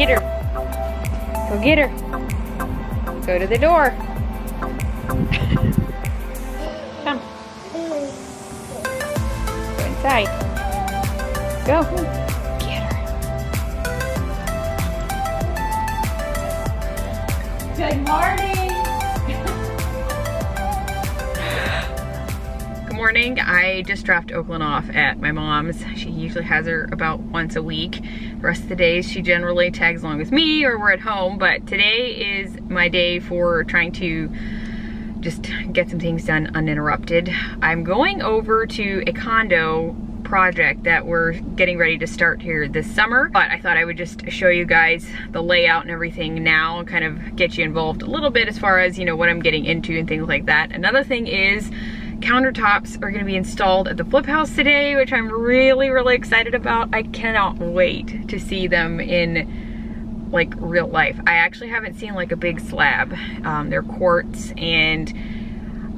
Get her. Go get her. Go to the door. Come. Go inside. Go. Get her. Good morning. Good morning. I just dropped Oakland off at my mom's. She usually has her about once a week. The rest of the days she generally tags along with me or we're at home, but today is my day for trying to just get some things done uninterrupted. I'm going over to a condo project that we're getting ready to start here this summer, but I thought I would just show you guys the layout and everything now and kind of get you involved a little bit as far as, you know, what I'm getting into and things like that. Another thing is countertops are going to be installed at the flip house today, which I'm really excited about. I cannot wait to see them in like real life. I actually haven't seen like a big slab. They're quartz and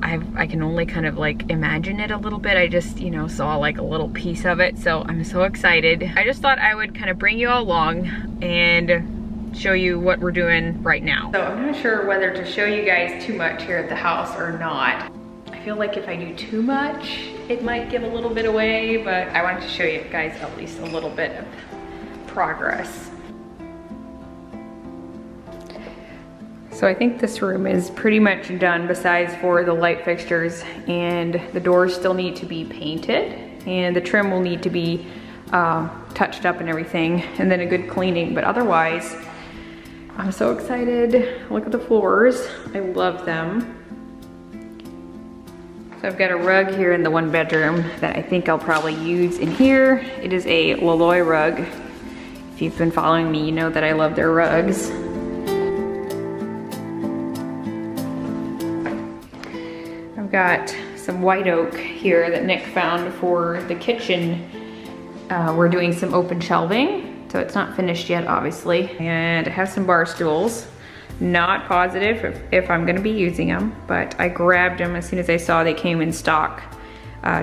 I can only kind of like imagine it a little bit. I just, you know, saw like a little piece of it, so I'm so excited. I just thought I would kind of bring you all along and show you what we're doing right now. So I'm not sure whether to show you guys too much here at the house or not. I feel like if I do too much, it might give a little bit away, but I wanted to show you guys at least a little bit of progress. So I think this room is pretty much done besides for the light fixtures, and the doors still need to be painted and the trim will need to be touched up and everything, and then a good cleaning, but otherwise I'm so excited. Look at the floors, I love them. So I've got a rug here in the one bedroom that I think I'll probably use in here. It is a Laloy rug. If you've been following me, you know that I love their rugs. I've got some white oak here that Nick found for the kitchen. We're doing some open shelving, so it's not finished yet, obviously. And I have some bar stools. Not positive if I'm gonna be using them, but I grabbed them as soon as I saw they came in stock,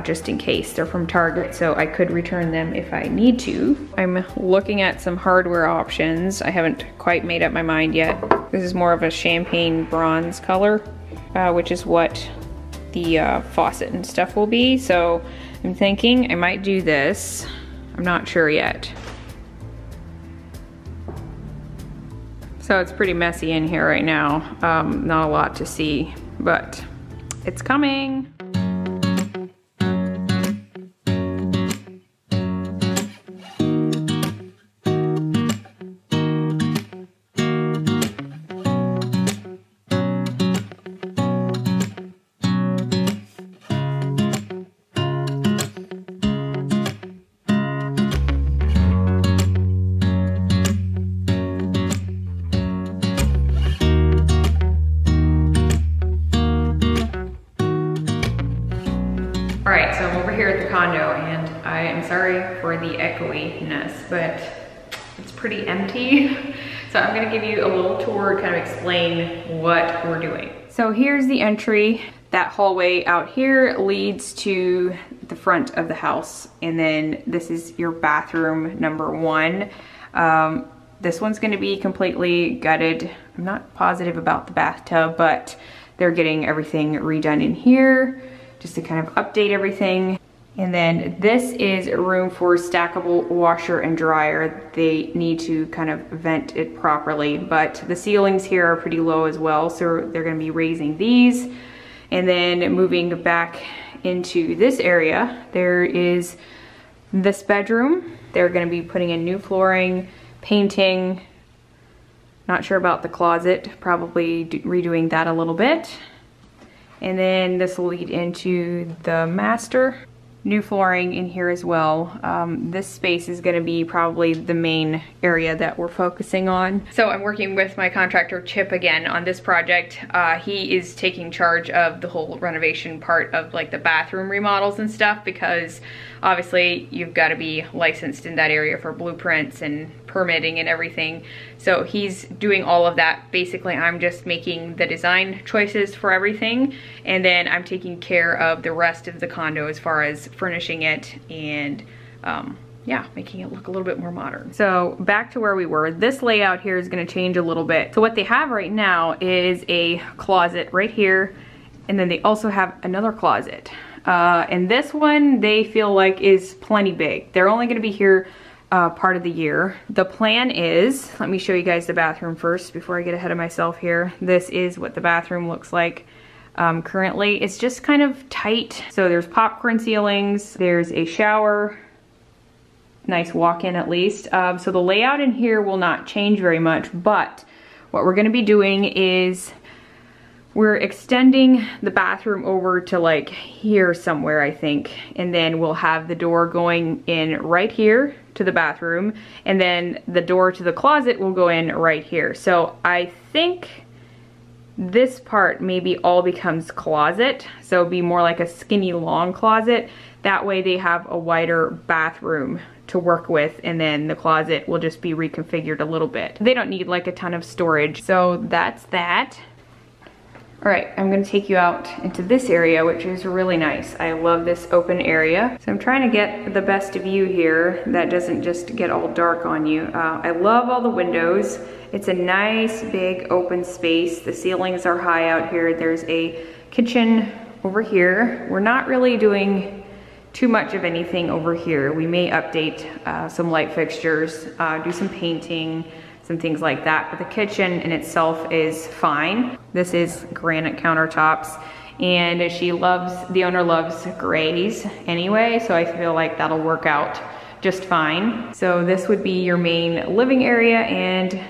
just in case. They're from Target, so I could return them if I need to. I'm looking at some hardware options. I haven't quite made up my mind yet. This is more of a champagne bronze color, which is what the faucet and stuff will be. So I'm thinking I might do this. I'm not sure yet. So it's pretty messy in here right now. Not a lot to see, but it's coming. All right, so I'm over here at the condo and I am sorry for the echoiness, but it's pretty empty. So I'm gonna give you a little tour to kind of explain what we're doing. So here's the entry. That hallway out here leads to the front of the house. And then this is your bathroom number one. This one's gonna be completely gutted. I'm not positive about the bathtub, but they're getting everything redone in here, just to kind of update everything. And then this is a room for stackable washer and dryer. They need to kind of vent it properly, but the ceilings here are pretty low as well, so they're gonna be raising these. And then moving back into this area, there is this bedroom. They're gonna be putting in new flooring, painting. Not sure about the closet, probably redoing that a little bit. And then this will lead into the master. New flooring in here as well. This space is gonna be probably the main area that we're focusing on. So I'm working with my contractor Chip again on this project. He is taking charge of the whole renovation part of like the bathroom remodels and stuff, because obviously you've got to be licensed in that area for blueprints and permitting and everything. So he's doing all of that. Basically, I'm just making the design choices for everything, and then I'm taking care of the rest of the condo as far as furnishing it and yeah, making it look a little bit more modern. So back to where we were. This layout here is gonna change a little bit. So what they have right now is a closet right here, and then they also have another closet. And this one they feel like is plenty big. They're only gonna be here part of the year. The plan is, let me show you guys the bathroom first before I get ahead of myself here. This is what the bathroom looks like currently. It's just kind of tight. So there's popcorn ceilings, there's a shower, nice walk-in at least. So the layout in here will not change very much, but what we're gonna be doing is we're extending the bathroom over to like here somewhere, I think. And then we'll have the door going in right here to the bathroom. And then the door to the closet will go in right here. So I think this part maybe all becomes closet. So it'll be more like a skinny long closet. That way they have a wider bathroom to work with, and then the closet will just be reconfigured a little bit. They don't need like a ton of storage. So that's that. All right, I'm gonna take you out into this area, which is really nice. I love this open area. So I'm trying to get the best view here that doesn't just get all dark on you. I love all the windows. It's a nice big open space. The ceilings are high out here. There's a kitchen over here. We're not really doing too much of anything over here. We may update some light fixtures, do some painting, some things like that, but the kitchen in itself is fine. This is granite countertops, and the owner loves grays anyway, so I feel like that'll work out just fine. So this would be your main living area, and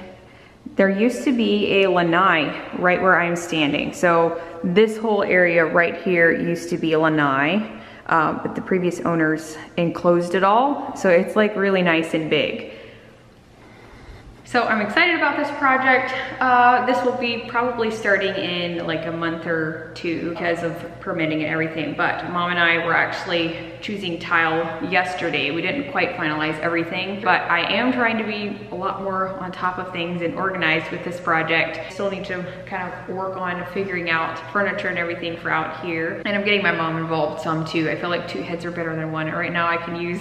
there used to be a lanai right where I'm standing. So this whole area right here used to be a lanai, but the previous owners enclosed it all, so it's like really nice and big. So I'm excited about this project. This will be probably starting in like a month or two because of permitting and everything, but Mom and I were actually choosing tile yesterday. We didn't quite finalize everything, but I am trying to be a lot more on top of things and organized with this project. Still need to kind of work on figuring out furniture and everything for out here. And I'm getting my mom involved some too. I feel like two heads are better than one. Right now I can use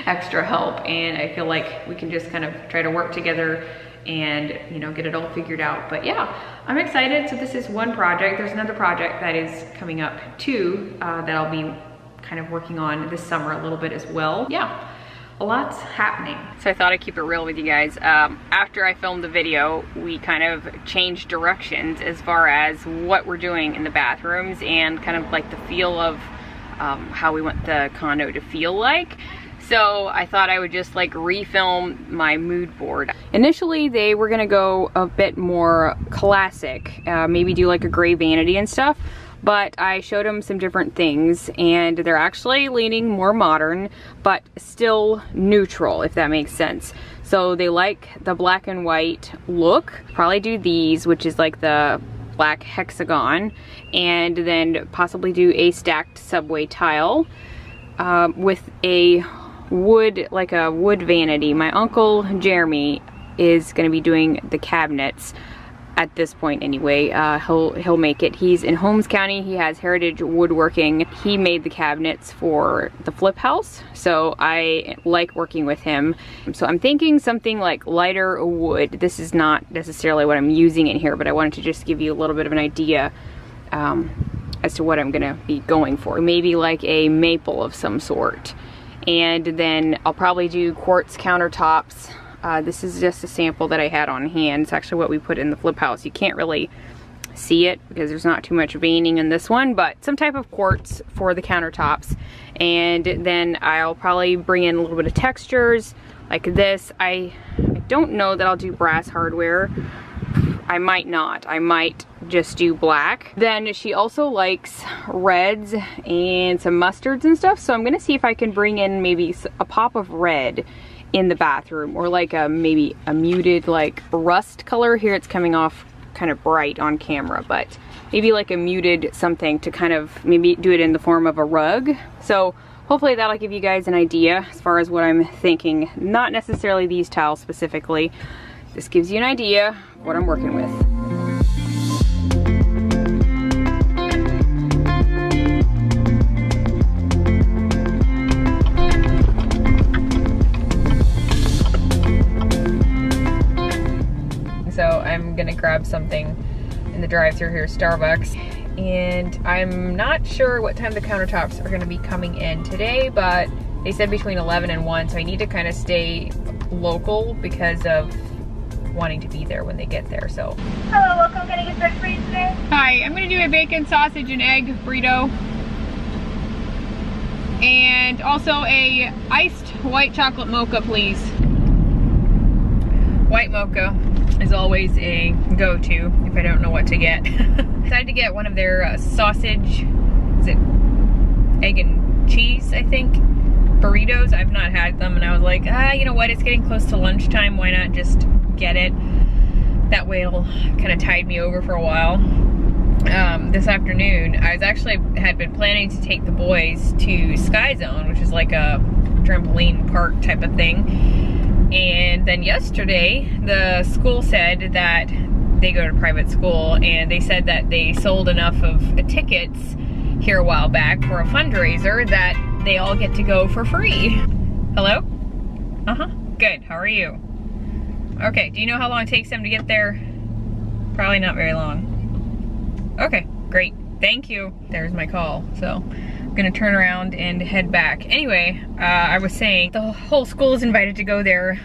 extra help, and I feel like we can just kind of try to work together and, you know, get it all figured out. But yeah, I'm excited. So this is one project. There's another project that is coming up too, that I'll be kind of working on this summer a little bit as well. Yeah, a lot's happening. So I thought I'd keep it real with you guys. After I filmed the video, we kind of changed directions as far as what we're doing in the bathrooms and kind of like the feel of how we want the condo to feel like. So I thought I would just like refilm my mood board. Initially they were gonna go a bit more classic, maybe do like a gray vanity and stuff, but I showed them some different things and they're actually leaning more modern, but still neutral, if that makes sense. So they like the black and white look. Probably do these, which is like the black hexagon, and then possibly do a stacked subway tile with a wood, like a wood vanity. My uncle Jeremy is going to be doing the cabinets at this point anyway. He'll make it. He's in Holmes County. He has heritage woodworking. He made the cabinets for the flip house, so I like working with him. So I'm thinking something like lighter wood. This is not necessarily what I'm using in here, but I wanted to just give you a little bit of an idea as to what I'm gonna be going for. Maybe like a maple of some sort. And then I'll probably do quartz countertops. This is just a sample that I had on hand. It's actually what we put in the flip house. You can't really see it because there's not too much veining in this one, but some type of quartz for the countertops. And then I'll probably bring in a little bit of textures like this. I don't know that I'll do brass hardware. I might not. I might just do black. Then she also likes reds and some mustards and stuff, so I'm gonna see if I can bring in maybe a pop of red in the bathroom, or like maybe a muted like rust color. Here it's coming off kind of bright on camera, but maybe like a muted something to kind of maybe do it in the form of a rug. So hopefully that'll give you guys an idea as far as what I'm thinking. Not necessarily these tiles specifically. This gives you an idea of what I'm working with. gonna grab something in the drive-thru here, Starbucks. And I'm not sure what time the countertops are gonna be coming in today, but they said between 11 and 1, so I need to kind of stay local because of wanting to be there when they get there, so. Hello, welcome. Can I get started for you today? Hi, I'm gonna do a bacon, sausage, and egg burrito. And also a iced white chocolate mocha, please. White mocha is always a go-to if I don't know what to get. Decided to get one of their sausage, is it egg and cheese, I think, burritos. I've not had them, and I was like, you know what, it's getting close to lunchtime, why not just get it? That way it'll kind of tide me over for a while. This afternoon, I had been planning to take the boys to Sky Zone, which is like a trampoline park type of thing. And then yesterday, the school said that they go to private school, and they said that they sold enough of tickets here a while back for a fundraiser that they all get to go for free. Hello? Uh-huh. Good. How are you? Okay. Do you know how long it takes them to get there? Probably not very long. Okay. Great. Thank you. There's my call. So I'm gonna turn around and head back. Anyway, I was saying the whole school is invited to go there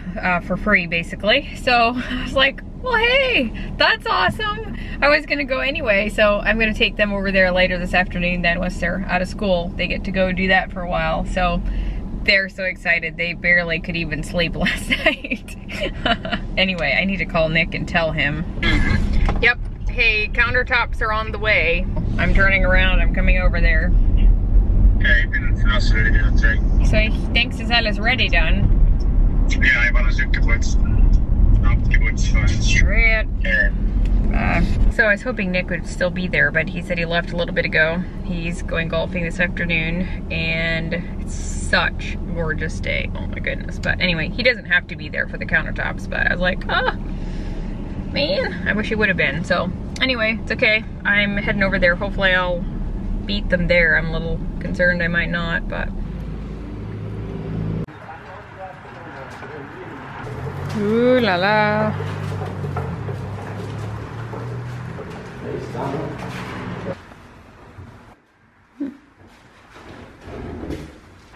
for free, basically. So I was like, well, hey, that's awesome. I was gonna go anyway, so I'm gonna take them over there later this afternoon. Then once they're out of school, they get to go do that for a while. So they're so excited. They barely could even sleep last night. Anyway, I need to call Nick and tell him. Yep. Hey, countertops are on the way. I'm turning around, I'm coming over there. Ja, ik ben vast ready to take. So he thinks his alles ready done. Ja, ik was ook geputst. Shit. So I was hoping Nick would still be there, but he said he left a little bit ago. He's going golfing this afternoon, and it's such a gorgeous day. Oh my goodness. But anyway, he doesn't have to be there for the countertops, but I was like, oh, man, I wish he would have been. So anyway, it's okay. I'm heading over there. Hopefully I'll beat them there. I'm a little concerned I might not, but. Ooh la la.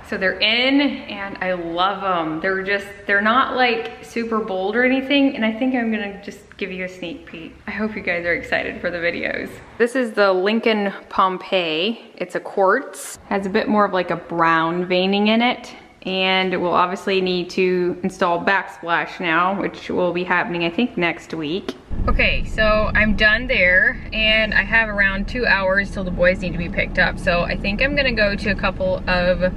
So they're in, and I love them. They're not like super bold or anything, and I think I'm gonna just give you a sneak peek. I hope you guys are excited for the videos. This is the Lincoln Pompeii. It's a quartz. Has a bit more of like a brown veining in it. And we'll obviously need to install backsplash now, which will be happening, I think, next week. Okay, so I'm done there, and I have around 2 hours till the boys need to be picked up. So I think I'm gonna go to a couple of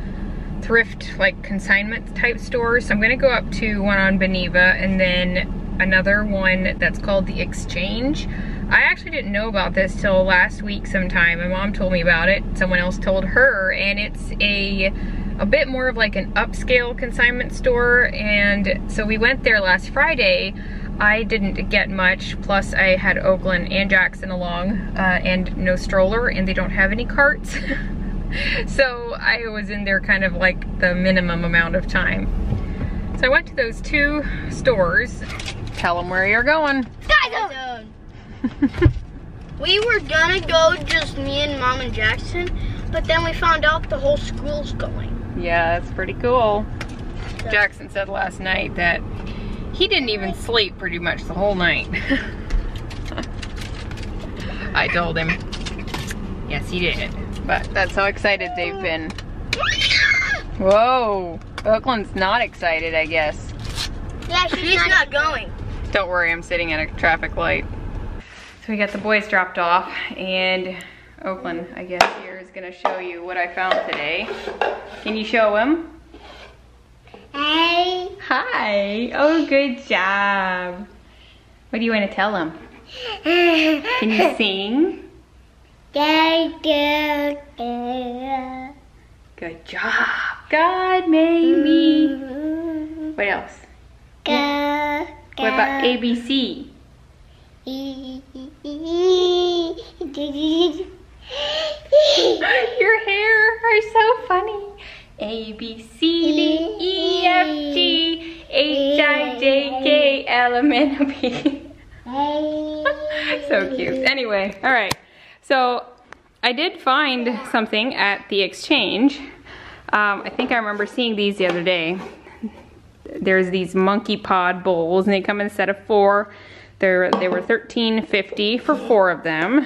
thrift, like consignment type stores. So I'm gonna go up to one on Beneva, and then another one that's called the Exchange. I actually didn't know about this till last week sometime. My mom told me about it. Someone else told her, and it's a bit more of like an upscale consignment store. And so we went there last Friday. I didn't get much, plus I had Oakland and Jackson along, and no stroller, and they don't have any carts. So I was in there kind of like the minimum amount of time. So I went to those two stores. Tell them where you're going. Sky Zone! We were gonna go just me and Mom and Jackson, but then we found out the whole school's going. Yeah, that's pretty cool. Jackson said last night that he didn't even sleep pretty much the whole night. I told him, yes he did. But that's how excited they've been. Whoa, Oakland's not excited, I guess. Yeah, she's not going. Don't worry, I'm sitting at a traffic light. So we got the boys dropped off, and Oakland, I guess, here is gonna show you what I found today. Can you show him? Hey. Hi. Oh, good job. What do you want to tell him? Can you sing? Good job. God made me. What else? What about ABC? Your hair are so funny. A, B, C, D, E, F, G, H, I, J, K, L, M, N, O, P. So cute. Anyway, all right. So I did find something at the exchange. I think I remember seeing these the other day. There's these monkey pod bowls, and they come in a set of 4. They were $13.50 for 4 of them.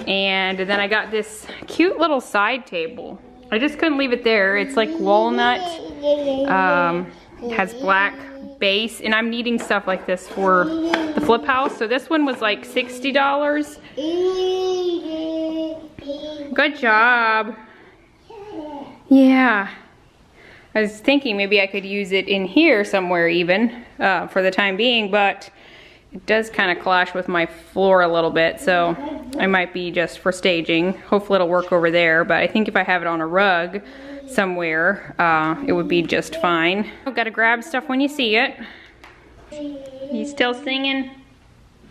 And then I got this cute little side table. I just couldn't leave it there. It's like walnut. It has black base, and I'm needing stuff like this for the flip house. So this one was like $60. Good job. Yeah. I was thinking maybe I could use it in here somewhere even for the time being, but it does kind of clash with my floor a little bit, so I might be just for staging. Hopefully it'll work over there, but I think if I have it on a rug somewhere, it would be just fine. I've got to grab stuff when you see it. You still singing?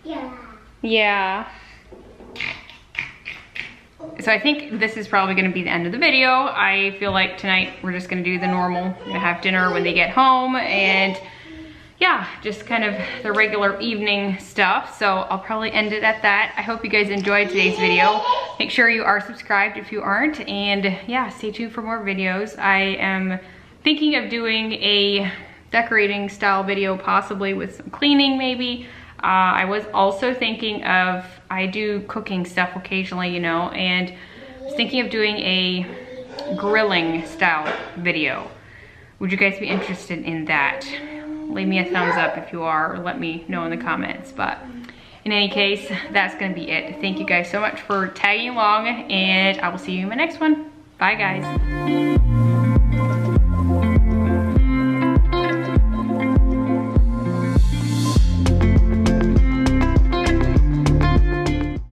Yeah. Yeah. So I think this is probably gonna be the end of the video. I feel like tonight we're just gonna do the normal. We're gonna have dinner when they get home, and yeah, just kind of the regular evening stuff. So I'll probably end it at that. I hope you guys enjoyed today's video. Make sure you are subscribed if you aren't, and yeah, stay tuned for more videos. I am thinking of doing a decorating style video, possibly with some cleaning maybe. I was also thinking of, I do cooking stuff occasionally, you know, and I was thinking of doing a grilling style video. Would you guys be interested in that? Leave me a thumbs up if you are, or let me know in the comments. But in any case, that's gonna be it. Thank you guys so much for tagging along, and I will see you in my next one. Bye guys.